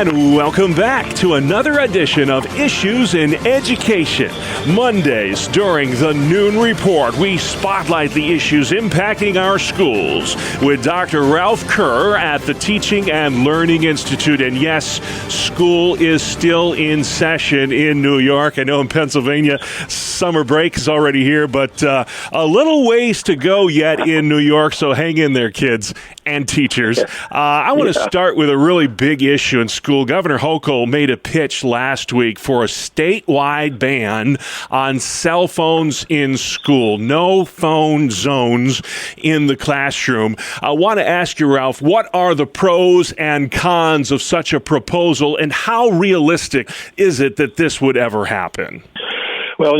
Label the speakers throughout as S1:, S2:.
S1: And welcome back to another edition of Issues in Education. Mondays during the Noon Report, we spotlight the issues impacting our schools with Dr. Ralph Kerr at the Teaching and Learning Institute. And yes, school is still in session in New York. I know in Pennsylvania, summer break is already here, but a little ways to go yet in New York, so hang in there, kids and teachers. I want to start with a really big issue in school. Governor Hochul made a pitch last week for a statewide ban on cell phones in school. No phone zones in the classroom. I want to ask you, Ralph, what are the pros and cons of such a proposal, and how realistic is it that this would ever happen?
S2: Well,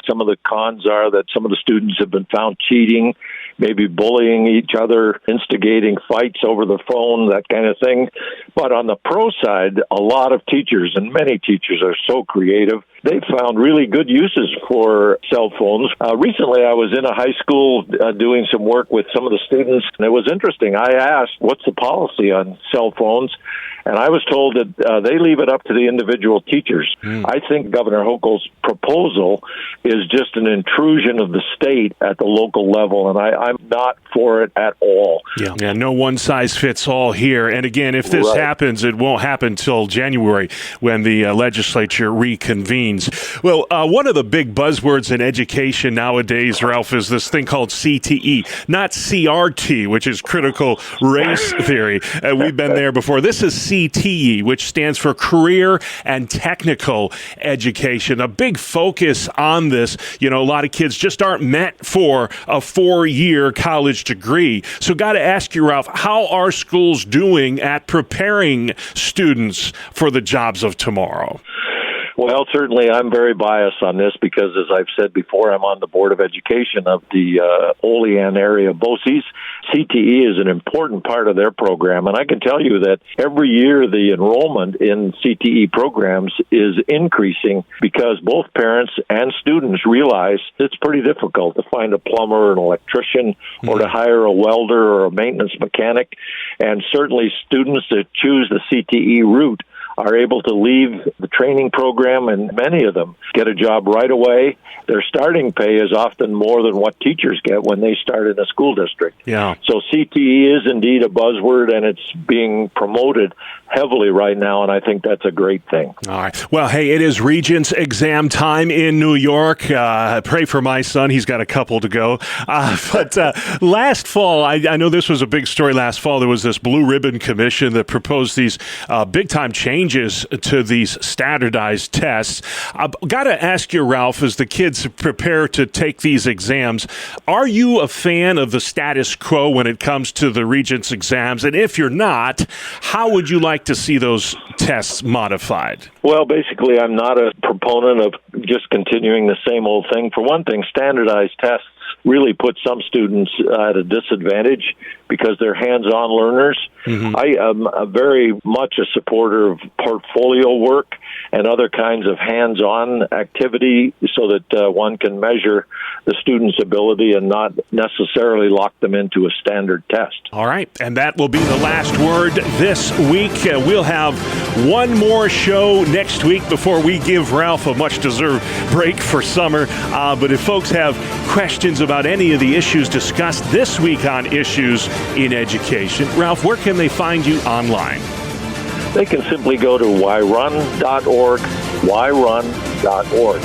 S2: some of the cons are that some of the students have been found cheating, maybe bullying each other, instigating fights over the phone, that kind of thing. But on the pro side, a lot of teachers, and many teachers are so creative, they've found really good uses for cell phones. Recently, I was in a high school doing some work with some of the students, and it was interesting. I asked, what's the policy on cell phones? And I was told that they leave it up to the individual teachers. I think Governor Hochul's proposal is just an intrusion of the state at the local level, and I'm not for it at all.
S1: Yeah, no one size fits all here. And again, if this happens, it won't happen until January when the legislature reconvenes. Well, one of the big buzzwords in education nowadays, Ralph, is this thing called CTE, not CRT, which is critical race theory. We've been there before. This is CTE, which stands for Career and Technical Education. A big focus on this. A lot of kids just aren't meant for a 4-year college degree. So got to ask you, Ralph, how are schools doing at preparing students for the jobs of tomorrow?
S2: Well, certainly I'm very biased on this because, as I've said before, I'm on the Board of Education of the Olean area of BOCES. CTE is an important part of their program, and I can tell you that every year the enrollment in CTE programs is increasing because both parents and students realize it's pretty difficult to find a plumber, an electrician, or to hire a welder or a maintenance mechanic, and certainly students that choose the CTE route are able to leave the training program, and many of them get a job right away. Their starting pay is often more than what teachers get when they start in a school district.
S1: Yeah.
S2: So CTE is indeed a buzzword, and it's being promoted heavily right now, and I think that's a great thing.
S1: All right. Well, hey, it is Regents exam time in New York. Pray for my son. He's got a couple to go. But last fall, I know this was a big story last fall. There was this Blue Ribbon Commission that proposed these big-time changes to these standardized tests. Got to ask you, Ralph, as the kids prepare to take these exams, are you a fan of the status quo when it comes to the Regents exams? And if you're not, how would you like to see those tests modified?
S2: Well, basically, I'm not a proponent of just continuing the same old thing. For one thing, standardized tests really put some students at a disadvantage because they're hands-on learners. I am very much a supporter of portfolio work and other kinds of hands-on activity so that one can measure the student's ability and not necessarily lock them into a standard test.
S1: All right, and that will be the last word this week. We'll have one more show next week before we give Ralph a much-deserved break for summer. But if folks have questions about any of the issues discussed this week on Issues in Education, Ralph, where can they find you online?
S2: They can simply go to whyrun.org, whyrun.org.